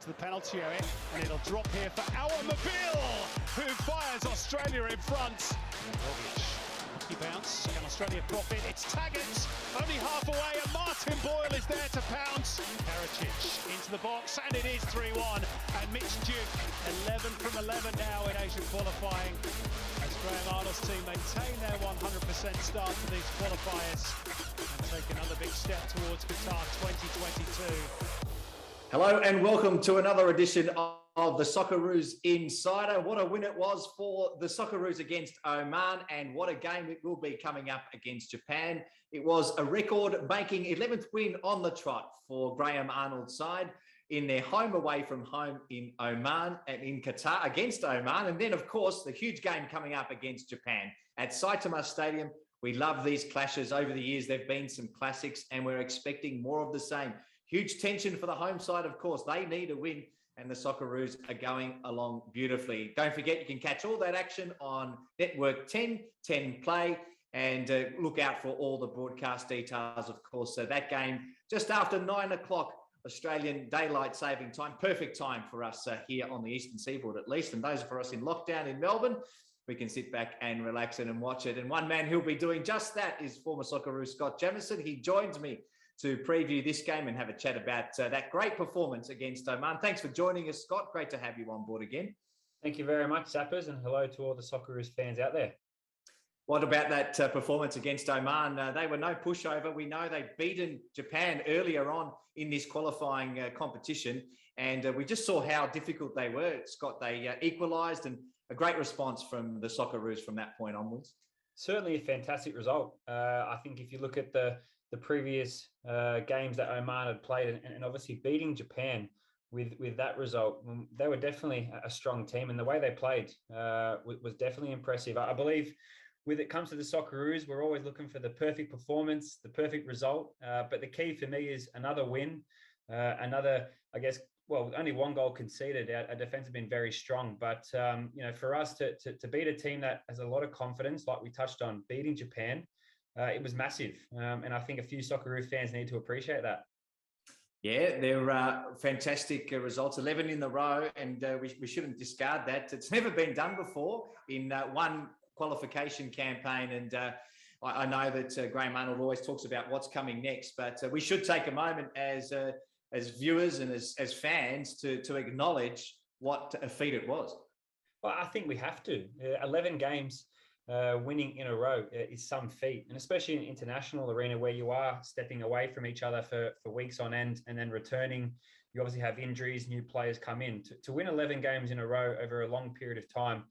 to the penalty area, and it'll drop here for Awer Mabil, who fires Australia in front. Lucky bounce, can Australia profit? It's Taggart, only half away, and Martin Boyle is there to pounce. Karacic into the box, and it is 3-1. And Mitch Duke, 11 from 11 now in Asian qualifying, as Graham Arnold's team maintain their 100% start for these qualifiers and take another big step towards Qatar 2022. Hello and welcome to another edition of the Socceroos Insider. What a win it was for the Socceroos against Oman, and what a game it will be coming up against Japan. It was a record-making 11th win on the trot for Graham Arnold's side in their home away from home in Oman and in Qatar against Oman. And then, of course, the huge game coming up against Japan at Saitama Stadium. We love these clashes. Over the years, there have been some classics, and we're expecting more of the same. Huge tension for the home side, of course. They need a win, and the Socceroos are going along beautifully. Don't forget, you can catch all that action on Network 10, 10 Play, and look out for all the broadcast details, of course. So that game just after 9 o'clock Australian Daylight Saving Time. Perfect time for us here on the Eastern Seaboard, at least. And those for us in lockdown in Melbourne, we can sit back and relax it and watch it. And one man who'll be doing just that is former Socceroos Scott Jamieson. He joins me to preview this game and have a chat about that great performance against Oman. Thanks for joining us, Scott. Great to have you on board again. Thank you very much, Zappers, and hello to all the Socceroos fans out there. What about that performance against Oman? They were no pushover. We know they'd beaten Japan earlier on in this qualifying competition, and we just saw how difficult they were, Scott. They equalised, and a great response from the Socceroos from that point onwards. Certainly a fantastic result. I think if you look at the previous games that Oman had played, and obviously beating Japan with that result, they were definitely a strong team, and the way they played was definitely impressive. I believe when it comes to the Socceroos, we're always looking for the perfect performance, the perfect result. But the key for me is another win, another, I guess, well, only one goal conceded. Our defense has been very strong, but for us to beat a team that has a lot of confidence, like we touched on, beating Japan, it was massive. And I think a few Socceroos fans need to appreciate that. Yeah, they're fantastic results, 11 in a row, and we shouldn't discard that. It's never been done before in one qualification campaign, and I know that Graham Arnold always talks about what's coming next, but we should take a moment as viewers and as fans to acknowledge what a feat it was. Well, I think we have to. 11 games winning in a row is some feat, and especially in international arena where you are stepping away from each other for weeks on end and then returning. You obviously have injuries, new players come in. To win 11 games in a row over a long period of time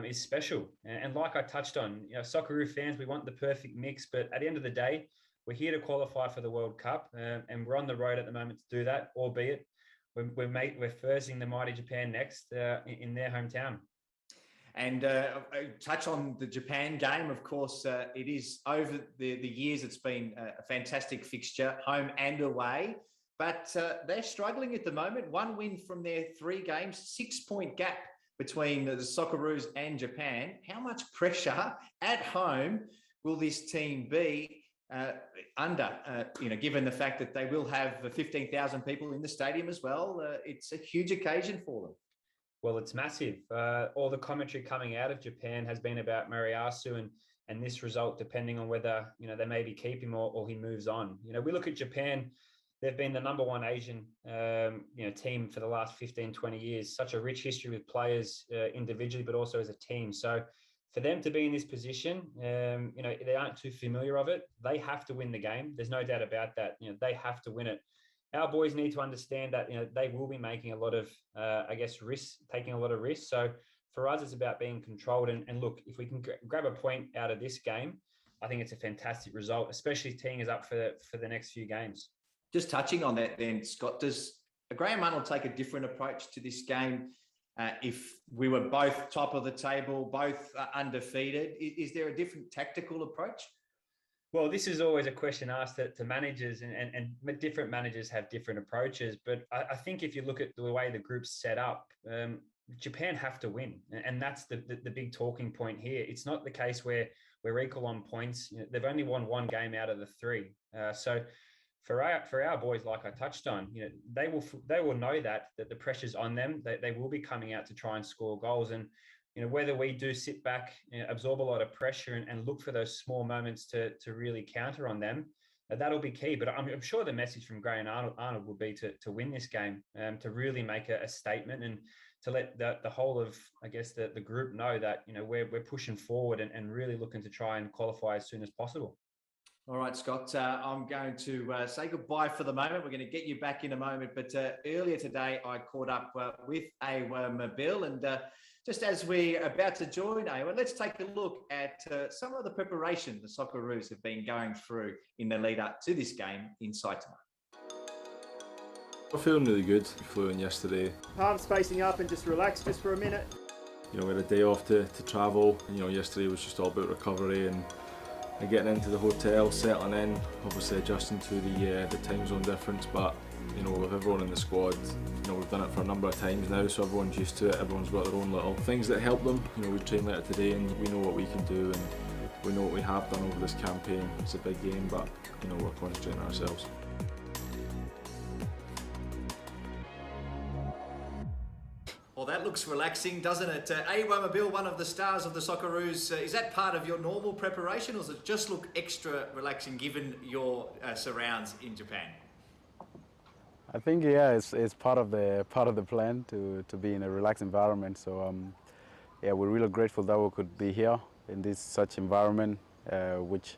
is special. And like I touched on, Socceroo fans, we want the perfect mix, but at the end of the day, we're here to qualify for the World Cup, and we're on the road at the moment to do that, albeit we're facing the mighty Japan next in their hometown. And touch on the Japan game, of course, it is over the years, it's been a fantastic fixture, home and away, but they're struggling at the moment. One win from their 3 games, 6-point gap between the Socceroos and Japan. How much pressure at home will this team be under, given the fact that they will have 15,000 people in the stadium as well? It's a huge occasion for them. Well, it's massive. All the commentary coming out of Japan has been about Mariasu and this result, depending on whether, they maybe keep him or he moves on. We look at Japan, they've been the number one Asian, team for the last 15, 20 years. Such a rich history with players individually, but also as a team. So for them to be in this position, they aren't too familiar of it. They have to win the game. There's no doubt about that. They have to win it. Our boys need to understand that, they will be making a lot of, risks, taking a lot of risks. So for us, it's about being controlled. And look, if we can grab a point out of this game, I think it's a fantastic result, especially teeing us up for the next few games. Just touching on that then, Scott, does Graham Arnold take a different approach to this game if we were both top of the table, both undefeated? Is there a different tactical approach? Well, this is always a question asked to managers, and different managers have different approaches. But I think if you look at the way the group's set up, Japan have to win. And that's the big talking point here. It's not the case where we're equal on points. They've only won 1 game out of the 3. So for our boys, like I touched on, they will know that the pressure's on them. They will be coming out to try and score goals. And whether we do sit back, absorb a lot of pressure and look for those small moments to really counter on them, that'll be key. But I'm sure the message from Gray and Arnold will be to win this game, to really make a statement and to let the whole of, I guess, the group know that we're pushing forward and really looking to try and qualify as soon as possible. All right, Scott, I'm going to say goodbye for the moment. We're going to get you back in a moment. But earlier today, I caught up with Awer Mabil. And just as we're about to join Awer, let's take a look at some of the preparation the Socceroos have been going through in the lead up to this game in Saitama. I'm feeling really good. We flew in yesterday. Palms facing up and just relax just for a minute. We had a day off to travel. And, yesterday was just all about recovery and getting into the hotel, settling in, obviously adjusting to the time zone difference. But with everyone in the squad, we've done it for a number of times now, so everyone's used to it. Everyone's got their own little things that help them. We've trained later today, and we know what we can do, and we know what we have done over this campaign. It's a big game, but we're concentrating on ourselves. Well, that looks relaxing, doesn't it? Awer Mabil, one of the stars of the Socceroos, is that part of your normal preparation, or does it just look extra relaxing given your surrounds in Japan? I think it's part of the plan to be in a relaxed environment. So we're really grateful that we could be here in this such environment, which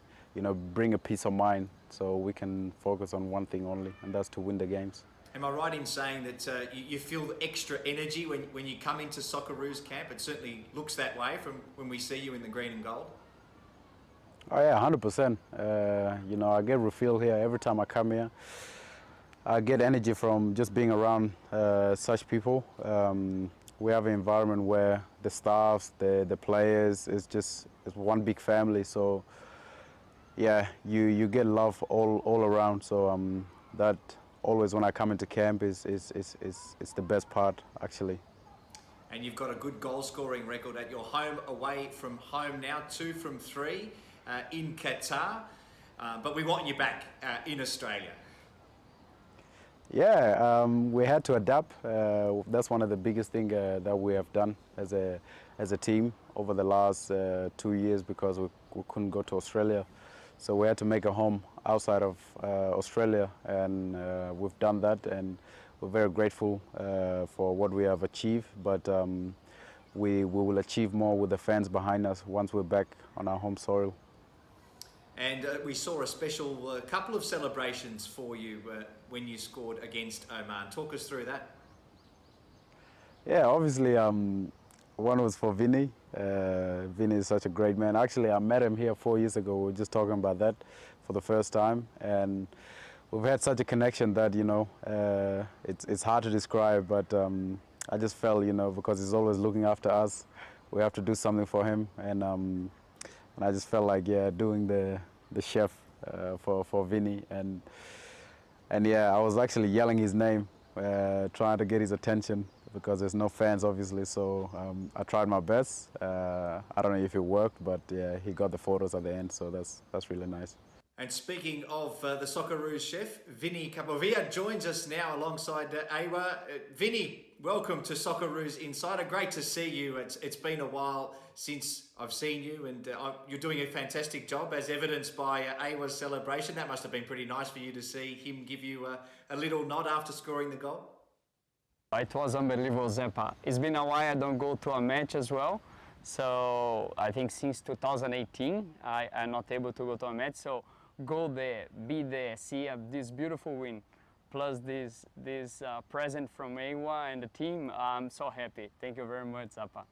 bring a peace of mind, so we can focus on one thing only, and that's to win the games. Am I right in saying that you feel extra energy when you come into Socceroos camp? It certainly looks that way from when we see you in the green and gold. Oh yeah, 100%. I get refueled here every time I come here. I get energy from just being around such people. We have an environment where the staffs, the players, it's one big family. So yeah, you get love all around. So that. Always when I come into camp is the best part, actually. And you've got a good goal scoring record at your home away from home now, 2 from 3 in Qatar. But we want you back in Australia. Yeah, we had to adapt. That's one of the biggest things that we have done as a team over the last 2 years, because we couldn't go to Australia. So we had to make a home outside of Australia, and we've done that, and we're very grateful for what we have achieved. But we will achieve more with the fans behind us once we're back on our home soil. And we saw a special couple of celebrations for you when you scored against Oman. Talk us through that. Yeah, obviously one was for Vinny. Vinny is such a great man. Actually, I met him here 4 years ago. We were just talking about that for the first time, and we've had such a connection that it's hard to describe. But I just felt, because he's always looking after us, we have to do something for him, and I just felt like doing the chef for Vinny, and I was actually yelling his name, trying to get his attention, because there's no fans, obviously, so I tried my best. I don't know if it worked, but yeah, he got the photos at the end, so that's really nice. And speaking of the Socceroos chef, Vinny Capovilla joins us now alongside Awer. Vinny, welcome to Socceroos Insider. Great to see you. It's been a while since I've seen you, and you're doing a fantastic job, as evidenced by Awer's celebration. That must have been pretty nice for you to see him give you a little nod after scoring the goal. It was unbelievable, Zappa. It's been a while I don't go to a match as well. So I think since 2018, I'm not able to go to a match. So go there, be there, see this beautiful win, plus this present from Awer and the team. I'm so happy. Thank you very much, Zappa.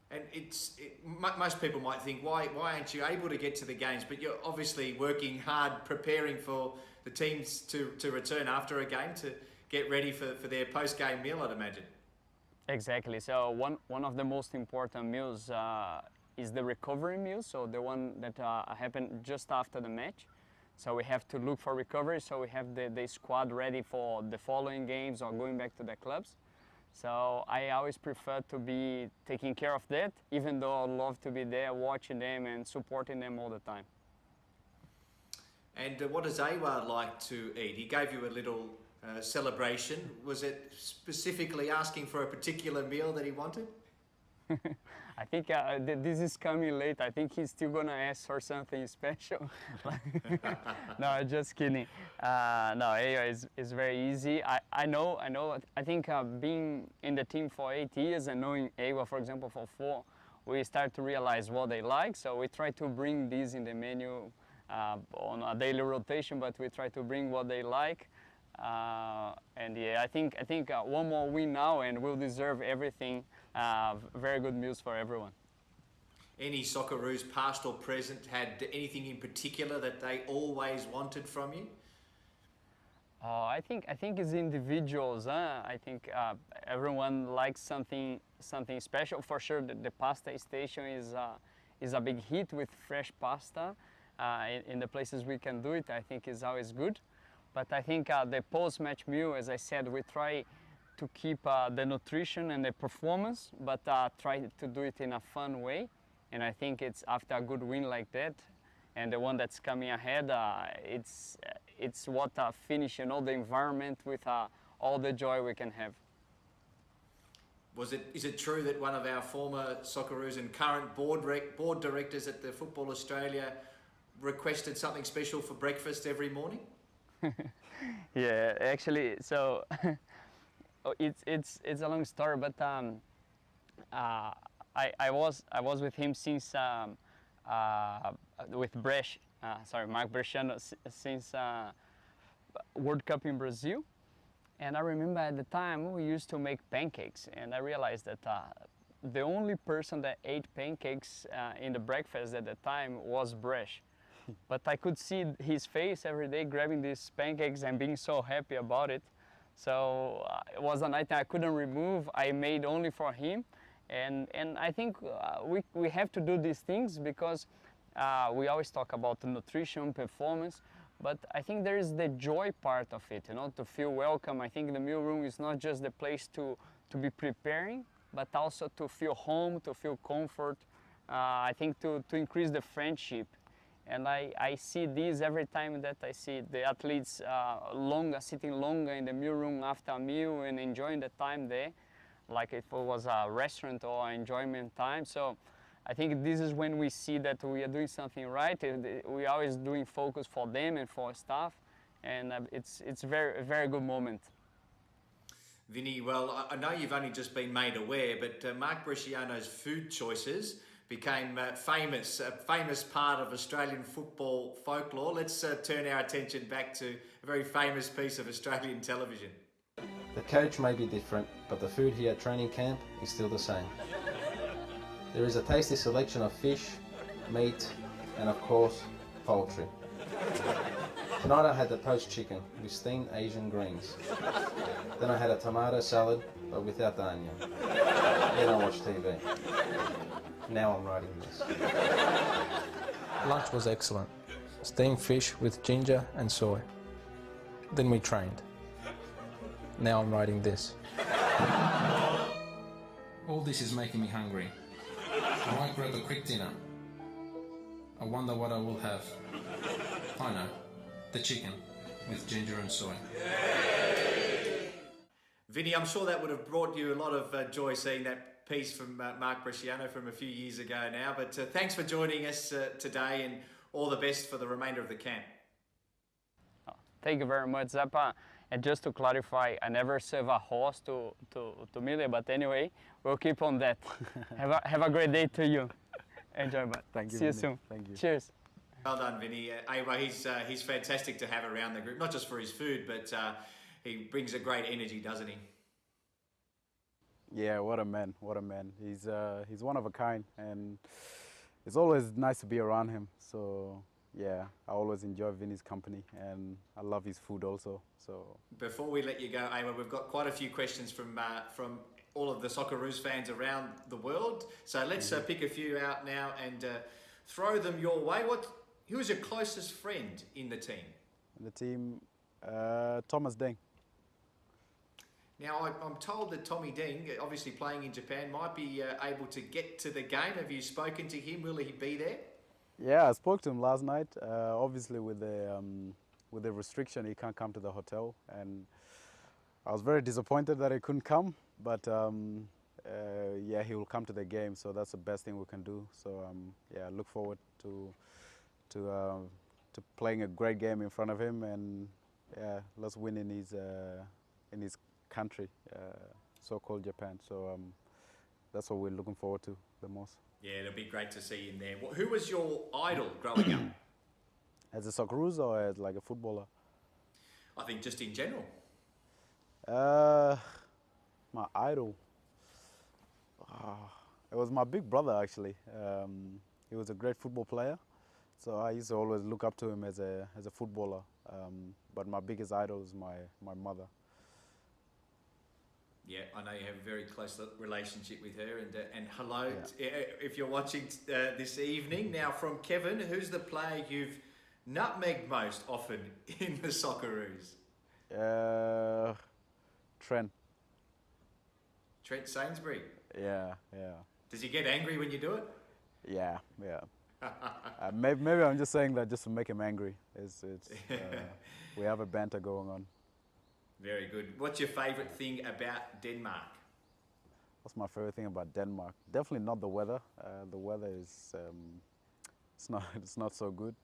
And most people might think, why aren't you able to get to the games? But you're obviously working hard, preparing for the teams to return after a game, to get ready for their post-game meal, I'd imagine. Exactly. So one of the most important meals is the recovery meal, so the one that happened just after the match. So we have to look for recovery, so we have the squad ready for the following games or going back to the clubs. So I always prefer to be taking care of that, even though I love to be there watching them and supporting them all the time. And what does Awer like to eat? He gave you a little celebration. Was it specifically asking for a particular meal that he wanted? I think this is coming late. I think he's still gonna ask for something special. No, just kidding. No, Awer is very easy. I know. I think being in the team for 8 years and knowing Awer, for example, for 4, we start to realize what they like. So we try to bring this in the menu on a daily rotation, but we try to bring what they like. And yeah, I think one more win now, and we'll deserve everything. Very good news for everyone. Any Socceroos, past or present, had anything in particular that they always wanted from you? I think it's individuals. I think everyone likes something special. For sure, the pasta station is a big hit with fresh pasta. In the places we can do it, I think is always good. But I think the post-match meal, as I said, we try to keep the nutrition and the performance, but try to do it in a fun way. And I think it's after a good win like that, and the one that's coming ahead, it's what finish, the environment with all the joy we can have. Is it true that one of our former Socceroos and current board directors at the Football Australia requested something special for breakfast every morning? Yeah, actually, so it's a long story, but I was with him since with Mike Bresciano since World Cup in Brazil, and I remember at the time we used to make pancakes, and I realized that the only person that ate pancakes in the breakfast at the time was Bresh. But I could see his face every day grabbing these pancakes and being so happy about it. So it was an item I couldn't remove. I made only for him. And I think we have to do these things because we always talk about the nutrition, performance, but I think there is the joy part of it, to feel welcome. I think the meal room is not just the place to be preparing, but also to feel home, to feel comfort. I think to increase the friendship. And I see this every time that I see the athletes sitting longer in the meal room after a meal and enjoying the time there, like if it was a restaurant or enjoyment time. So I think this is when we see that we are doing something right. We are always doing focus for them and for staff, and it's a very good moment. Vinny, well, I know you've only just been made aware, but Mark Bresciano's food choices became a famous part of Australian football folklore. Let's turn our attention back to a very famous piece of Australian television. The coach may be different, but the food here at training camp is still the same. There is a tasty selection of fish, meat, and of course, poultry. Tonight I had the poached chicken with steamed Asian greens. Then I had a tomato salad, but without the onion. Then I watched TV. Now I'm writing this. Lunch was excellent. Steamed fish with ginger and soy. Then we trained. Now I'm writing this. All this is making me hungry. I might grab a quick dinner. I wonder what I will have. I know. The chicken with ginger and soy. Vinny, I'm sure that would have brought you a lot of joy seeing that piece from Mark Bresciano from a few years ago now. But thanks for joining us today, and all the best for the remainder of the camp. Thank you very much, Zappa. And just to clarify, I never serve a horse to Mille, but anyway, we'll keep on that. have a great day to you. Enjoy, bud. Thank you. See you Vinny. soon. Thank you. Cheers. Well done, Vinny. Awer, he's fantastic to have around the group, not just for his food, but he brings a great energy, doesn't he? Yeah, what a man, what a man. He's one of a kind, and it's always nice to be around him. So yeah, I always enjoy Vinny's company, and I love his food also. So before we let you go, Awer, we've got quite a few questions from all of the Socceroos fans around the world. So let's pick a few out now and throw them your way. Who is your closest friend in the team? In the team, Thomas Deng. Now, I'm told that Tommy Deng, obviously playing in Japan, might be able to get to the game. Have you spoken to him? Will he be there? Yeah, I spoke to him last night. Obviously, with the restriction, he can't come to the hotel, and I was very disappointed that he couldn't come. But yeah, he will come to the game, so that's the best thing we can do. So yeah, I look forward to playing a great game in front of him, and yeah, let's win in his country, so-called Japan. So that's what we're looking forward to the most. Yeah, it'll be great to see you in there. Who was your idol growing up? As a Socceroos or as like a footballer? I think just in general. My idol. It was my big brother, actually. He was a great football player, so I used to always look up to him as a footballer. But my biggest idol is my mother. Yeah, I know you have a very close relationship with her. And hello, if you're watching this evening. Now, from Kevin, who's the player you've nutmegged most often in the Socceroos? Trent. Trent Sainsbury. Yeah. Does he get angry when you do it? Yeah. Maybe I'm just saying that just to make him angry. We have a banter going on. Very good. What's your favourite thing about Denmark? What's my favourite thing about Denmark? Definitely not the weather. The weather is it's not so good.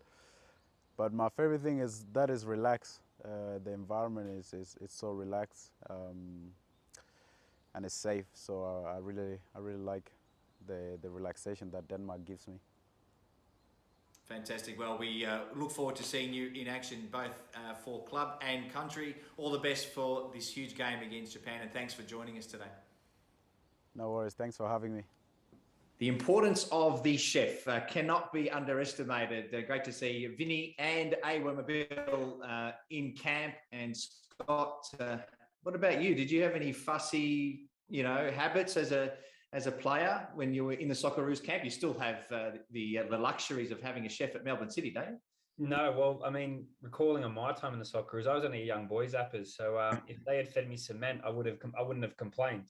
But my favourite thing is that is relaxed. The environment is so relaxed and it's safe. So I really like the relaxation that Denmark gives me. Fantastic. Well, we look forward to seeing you in action, both for club and country. All the best for this huge game against Japan, and thanks for joining us today. No worries. Thanks for having me. The importance of the chef cannot be underestimated. Great to see Vinny and Awer Mabil in camp. And Scott, what about you? Did you have any fussy, habits as a player when you were in the Socceroos camp? You still have the luxuries of having a chef at Melbourne City, don't you? No, well, I mean, recalling on my time in the Socceroos, I was only a young boy zappers. So if they had fed me cement, I wouldn't have complained,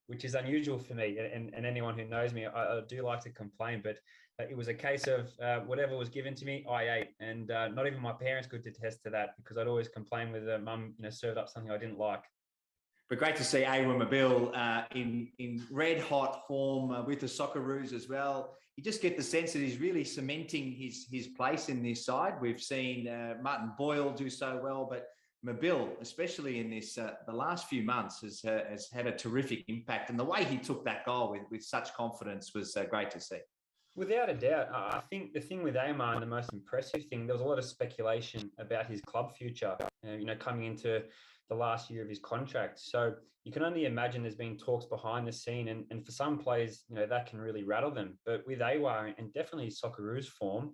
which is unusual for me. And anyone who knows me, I do like to complain. But it was a case of whatever was given to me, I ate. And not even my parents could attest to that, because I'd always complain with mum, served up something I didn't like. But great to see Awer Mabil in red hot form with the Socceroos as well. You just get the sense that he's really cementing his place in this side. We've seen Martin Boyle do so well, but Mabil, especially in this the last few months, has had a terrific impact. And the way he took that goal with such confidence was great to see. Without a doubt, I think the thing with Oman, the most impressive thing, there was a lot of speculation about his club future, coming into the last year of his contract. So you can only imagine there's been talks behind the scene, and for some players, that can really rattle them. But with Awer and definitely his Socceroos form,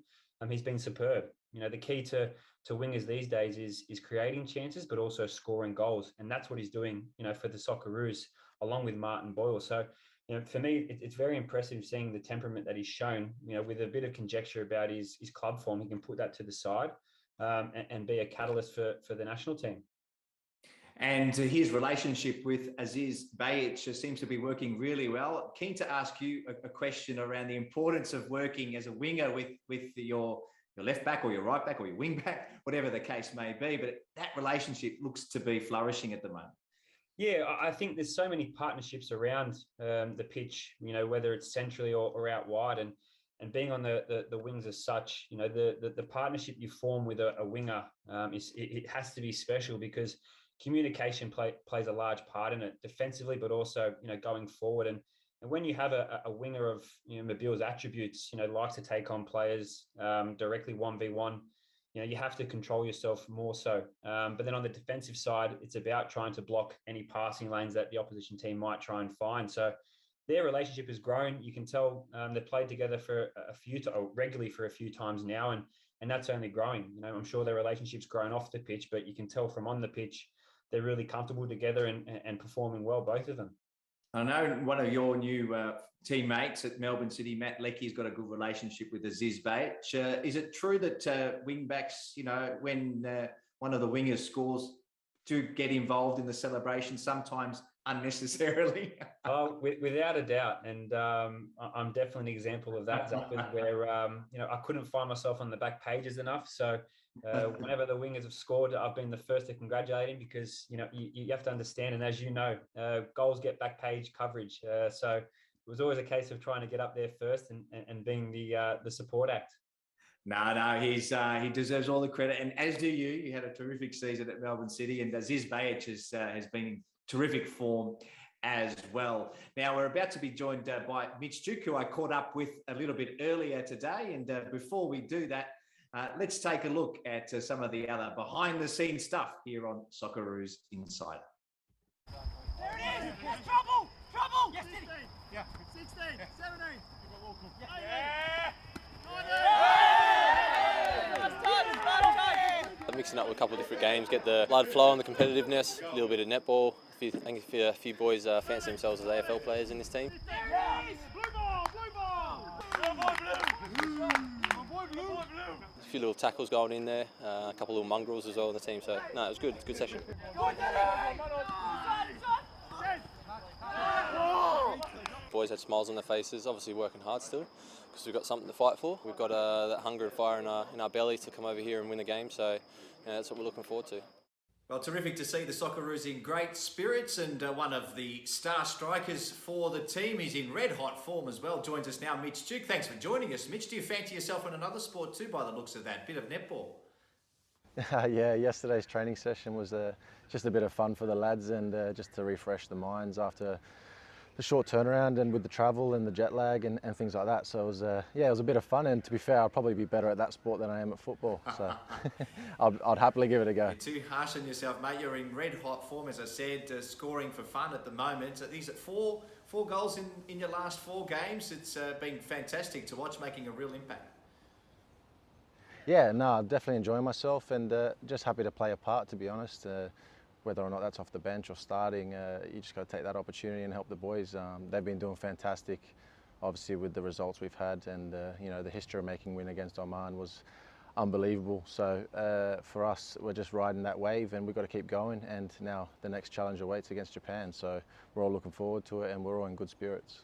he's been superb. The key to wingers these days is creating chances, but also scoring goals. And that's what he's doing, for the Socceroos, along with Martin Boyle. So, for me, it's very impressive seeing the temperament that he's shown. With a bit of conjecture about his club form, he can put that to the side and be a catalyst for the national team. And his relationship with Aziz Bayic seems to be working really well. Keen to ask you a question around the importance of working as a winger with your left back or your right back or your wing back, whatever the case may be. But that relationship looks to be flourishing at the moment. Yeah, I think there's so many partnerships around the pitch, whether it's centrally or out wide. And being on the wings as such, the partnership you form with a winger, it has to be special, because communication plays a large part in it defensively, but also, going forward. And when you have a winger of, Mabil's attributes, likes to take on players directly 1v1, you have to control yourself more so. But then on the defensive side, it's about trying to block any passing lanes that the opposition team might try and find. So their relationship has grown. You can tell they've played together for regularly for a few times now, and that's only growing. I'm sure their relationship's grown off the pitch, but you can tell from on the pitch, they're really comfortable together and performing well, both of them. I know one of your new teammates at Melbourne City, Matt Leckie's got a good relationship with Aziz Bayic. Is it true that wing backs, when one of the wingers scores, do get involved in the celebration? Sometimes unnecessarily. Oh, without a doubt, and I'm definitely an example of that, Zappone, where I couldn't find myself on the back pages enough. So whenever the wingers have scored, I've been the first to congratulate him because you have to understand, and as you know, goals get back page coverage. So it was always a case of trying to get up there first and being the support act. No, he deserves all the credit, and as do you. You had a terrific season at Melbourne City, and Aziz Bayic has been in terrific form as well. Now we're about to be joined by Mitch Duke, who I caught up with a little bit earlier today. And before we do that, let's take a look at some of the other behind-the-scenes stuff here on Socceroos Insider. There it is! There's trouble! Trouble! Yes, 16. Yeah. 16. 17. Yeah! Mixing up with a couple of different games, get the blood flow and the competitiveness, a little bit of netball. I think a few boys fancy themselves as AFL players in this team. A few little tackles going in there, a couple of little mongrels as well in the team, so no, it was good. It's a good session. Boys had smiles on their faces, obviously working hard still, because we've got something to fight for. We've got that hunger and fire in our belly to come over here and win the game, so that's what we're looking forward to. Well, terrific to see the Socceroos in great spirits, and one of the star strikers for the team is in red-hot form as well. Joins us now, Mitch Duke. Thanks for joining us, Mitch. Do you fancy yourself in another sport too, by the looks of that? Bit of netball. Yeah, yesterday's training session was just a bit of fun for the lads and just to refresh the minds after the short turnaround and with the travel and the jet lag and things like that. So it was a bit of fun, and to be fair, I'll probably be better at that sport than I am at football. So I'd happily give it a go. You're too harsh on yourself, mate. You're in red hot form, as I said, scoring for fun at the moment. Is it four goals in your last 4 games? It's been fantastic to watch, making a real impact. Yeah, no, I'm definitely enjoying myself and just happy to play a part, to be honest. Whether or not that's off the bench or starting, you just got to take that opportunity and help the boys. They've been doing fantastic, obviously, with the results we've had, and the history-making win against Oman was unbelievable. So for us, we're just riding that wave, and we've got to keep going. And now the next challenge awaits against Japan, so we're all looking forward to it, and we're all in good spirits.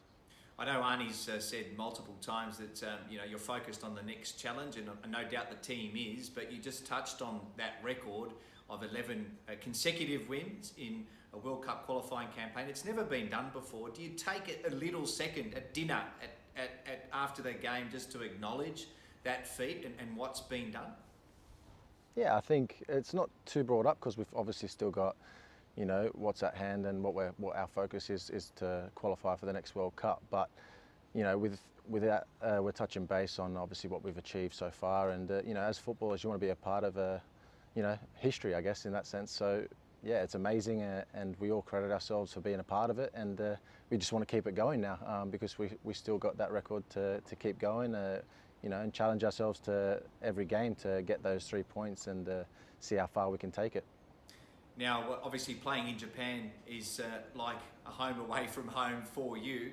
I know Arnie's said multiple times that you're focused on the next challenge, and no doubt the team is. But you just touched on that record of 11 consecutive wins in a World Cup qualifying campaign. It's never been done before. Do you take a little second at dinner after the game just to acknowledge that feat and what's been done? Yeah, I think it's not too brought up because we've obviously still got what's at hand and what our focus is to qualify for the next World Cup. But with that, we're touching base on obviously what we've achieved so far, and as footballers, you want to be a part of history, I guess, in that sense. So yeah, it's amazing, and we all credit ourselves for being a part of it, and we just want to keep it going now because we still got that record to keep going, and challenge ourselves to every game to get those 3 points and see how far we can take it. Now, obviously, playing in Japan is like a home away from home for you.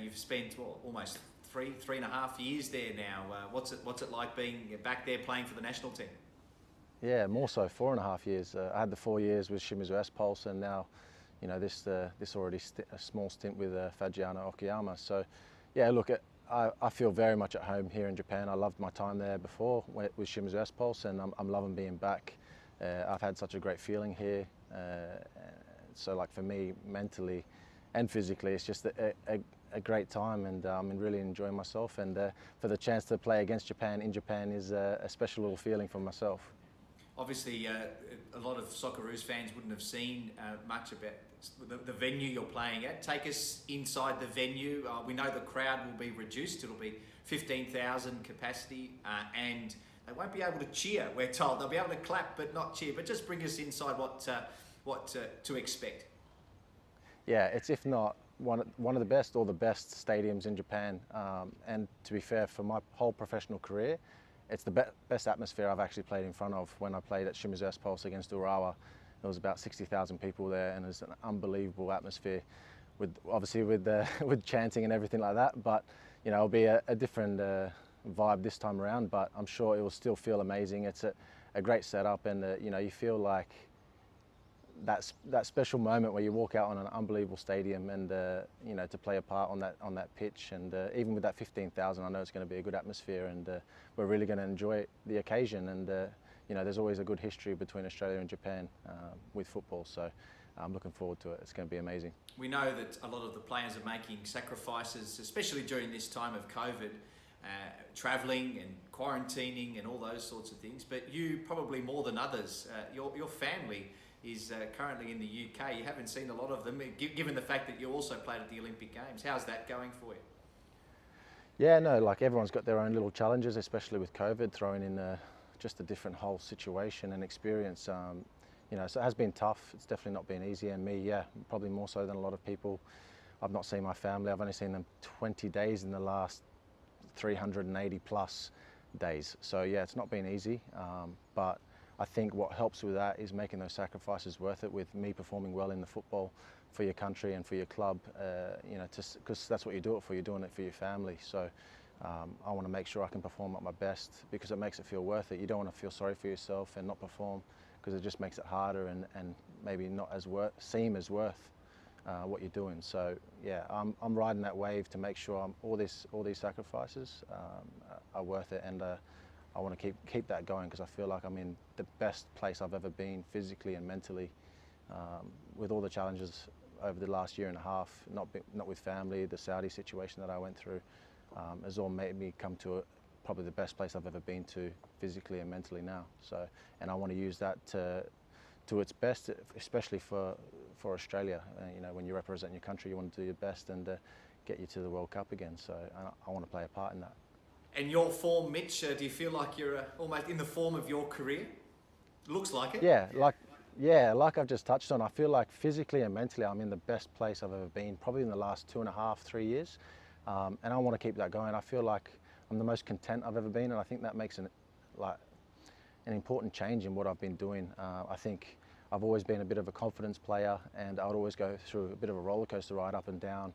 You've spent almost three and a half years there now. What's it like being back there playing for the national team? Yeah, more so 4.5 years. I had the 4 years with Shimizu S-Pulse, and now, this already a small stint with Fagiano Okayama. So, yeah, look, I feel very much at home here in Japan. I loved my time there before with Shimizu S-Pulse, and I'm loving being back. I've had such a great feeling here. So, like, for me, mentally and physically, it's just a great time, and I'm really enjoying myself. And for the chance to play against Japan in Japan is a special little feeling for myself. Obviously, a lot of Socceroos fans wouldn't have seen much about the venue you're playing at. Take us inside the venue. We know the crowd will be reduced. It'll be 15,000 capacity, and they won't be able to cheer, we're told. They'll be able to clap but not cheer. But just bring us inside what to expect. Yeah, it's, if not one of the best or the best stadiums in Japan. And to be fair, for my whole professional career, it's the best atmosphere I've actually played in front of. When I played at Shimizu S-Pulse against Urawa, there was about 60,000 people there, and it was an unbelievable atmosphere, with chanting and everything like that. But it'll be a different vibe this time around. But I'm sure it will still feel amazing. It's a great setup, and you feel like that special moment where you walk out on an unbelievable stadium and you know, to play a part on that pitch, and even with that 15,000, I know it's going to be a good atmosphere, and we're really going to enjoy the occasion. And you know, there's always a good history between Australia and Japan with football, so I'm looking forward to it. It's going to be amazing. We know that a lot of the players are making sacrifices, especially during this time of COVID, travelling and quarantining and all those sorts of things. But you, probably more than others, your family is currently in the UK. You haven't seen a lot of them, given the fact that you also played at the Olympic Games. How's that going for you? Yeah, no, like everyone's got their own little challenges, especially with COVID, throwing in just a different whole situation and experience. You know, so it has been tough. It's definitely not been easy. And me, yeah, probably more so than a lot of people. I've not seen my family. I've only seen them 20 days in the last 380 plus days. So yeah, it's not been easy. But I think what helps with that is making those sacrifices worth it, with me performing well in the football for your country and for your club, you know, because that's what you do it for. You're doing it for your family. So I want to make sure I can perform at my best, because it makes it feel worth it. You don't want to feel sorry for yourself and not perform, because it just makes it harder and maybe not as seem as worth what you're doing. So yeah, I'm riding that wave to make sure all these sacrifices are worth it, and I want to keep that going, because I feel like I'm in the best place I've ever been, physically and mentally, with all the challenges over the last year and a half, not with family. The Saudi situation that I went through has all made me come to probably the best place I've ever been to, physically and mentally now. So, and I want to use that to its best, especially for Australia. You know, when you represent your country, you want to do your best and get you to the World Cup again. So I want to play a part in that. And your form, Mitch, do you feel like you're almost in the form of your career? Looks like it. Yeah, like I've just touched on, I feel like physically and mentally I'm in the best place I've ever been, probably in the last 2.5, 3 years. And I want to keep that going. I feel like I'm the most content I've ever been, and I think that makes an important change in what I've been doing. I think I've always been a bit of a confidence player, and I would always go through a bit of a roller coaster ride, up and down,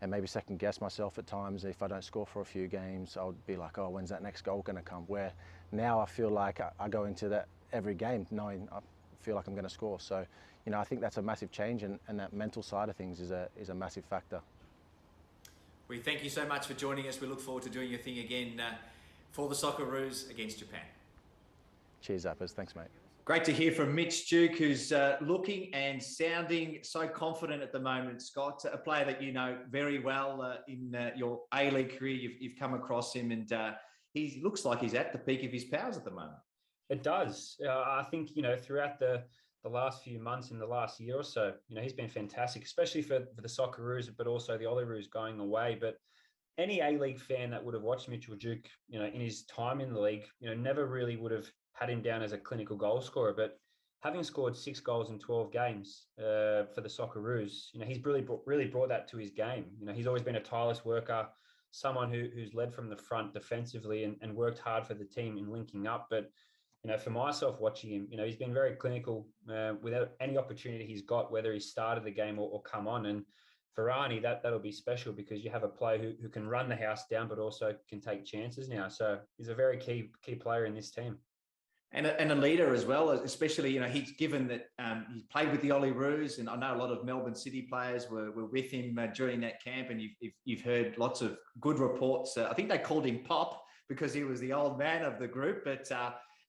and maybe second guess myself at times. If I don't score for a few games, I would be like, oh, when's that next goal going to come? Where now I feel like I go into that every game knowing I feel like I'm going to score. So, you know, I think that's a massive change, and that mental side of things is a massive factor. We thank you so much for joining us. We look forward to doing your thing again for the Socceroos against Japan. Cheers, Zappers. Thanks, mate. Great to hear from Mitch Duke, who's looking and sounding so confident at the moment, Scott. A player that you know very well in your A-League career. You've come across him, and he looks like he's at the peak of his powers at the moment. It does. I think, you know, throughout the last few months, in the last year or so, you know, he's been fantastic, especially for the Socceroos, but also the Olyroos going away. But any A-League fan that would have watched Mitchell Duke, you know, in his time in the league, you know, never really would have had him down as a clinical goal scorer. But having scored 6 goals in 12 games for the Socceroos, you know, he's really brought that to his game. You know, he's always been a tireless worker, someone who's led from the front defensively and worked hard for the team in linking up. But you know, for myself watching him, you know, he's been very clinical without any opportunity he's got, whether he started the game or come on. And for Arnie, that'll be special, because you have a player who can run the house down, but also can take chances now. So he's a very key player in this team. And a leader as well, especially, you know, he's given that he played with the Olyroos, and I know a lot of Melbourne City players were with him during that camp, and you've heard lots of good reports. I think they called him Pop because he was the old man of the group, but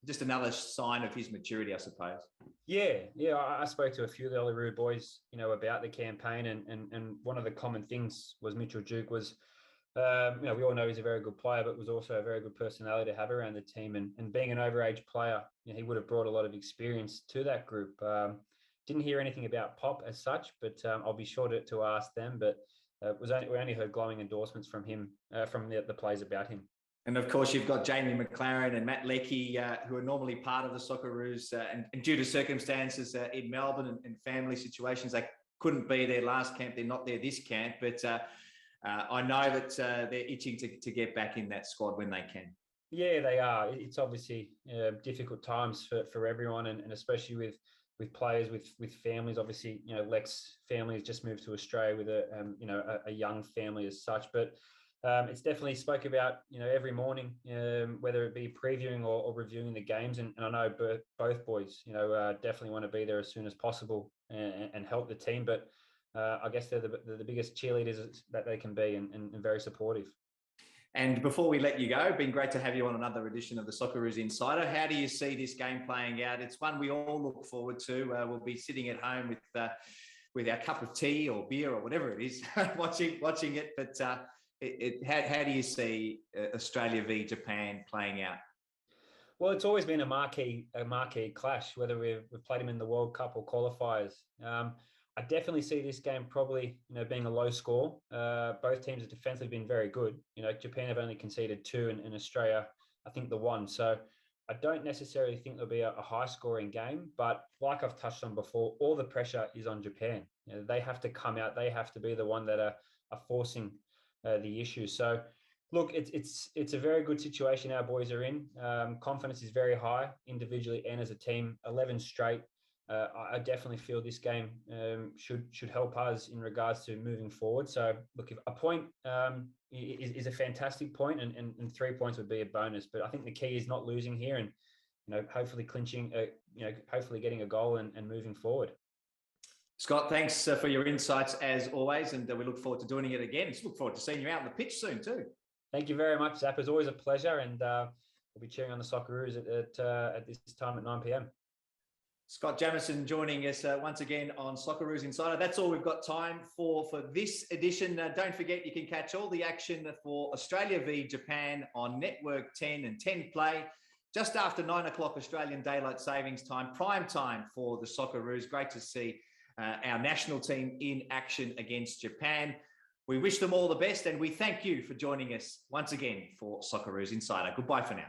just another sign of his maturity, I suppose. Yeah. I spoke to a few of the Olyroos boys, you know, about the campaign, and one of the common things was Mitchell Duke was, you know, we all know he's a very good player, but was also a very good personality to have around the team. And being an overage player, you know, he would have brought a lot of experience to that group. Didn't hear anything about Pop as such, but I'll be sure to ask them. But we only heard glowing endorsements from him, from the players about him. And of course, you've got Jamie McLaren and Matt Leckie, who are normally part of the Socceroos, and due to circumstances in Melbourne and family situations, they couldn't be there last camp. They're not there this camp, but I know that they're itching to get back in that squad when they can. Yeah, they are. It's obviously difficult times for everyone, and especially with players with families. Obviously, you know, Lex family has just moved to Australia with a young family as such, but it's definitely spoke about, every morning, whether it be previewing or reviewing the games. And I know both boys, definitely want to be there as soon as possible and help the team. But I guess they're the biggest cheerleaders that they can be and very supportive. And before we let you go, been great to have you on another edition of the Socceroos Insider. How do you see this game playing out? It's one we all look forward to. We'll be sitting at home with our cup of tea or beer or whatever it is, watching it. But how do you see Australia v Japan playing out? Well, it's always been a marquee clash, whether we've played them in the World Cup or qualifiers. I definitely see this game probably, being a low score. Both teams have defensively been very good. Japan have only conceded 2 and Australia, I think, the 1. So I don't necessarily think there'll be a high-scoring game. But like I've touched on before, all the pressure is on Japan. They have to come out. They have to be the one that are forcing the issue. So, look, it's a very good situation our boys are in. Confidence is very high, individually and as a team. 11 straight. I definitely feel this game should help us in regards to moving forward. So, look, if a point is a fantastic point, and 3 points would be a bonus. But I think the key is not losing here, and hopefully clinching, hopefully getting a goal and moving forward. Scott, thanks for your insights as always, and we look forward to doing it again. Look forward to seeing you out on the pitch soon too. Thank you very much, Zap. It's always a pleasure, and we'll be cheering on the Socceroos at this time at 9 p.m. Scott Jamieson joining us once again on Socceroos Insider. That's all we've got time for this edition. Don't forget, you can catch all the action for Australia v Japan on Network 10 and 10 Play just after 9 o'clock Australian Daylight Savings Time, prime time for the Socceroos. Great to see our national team in action against Japan. We wish them all the best, and we thank you for joining us once again for Socceroos Insider. Goodbye for now.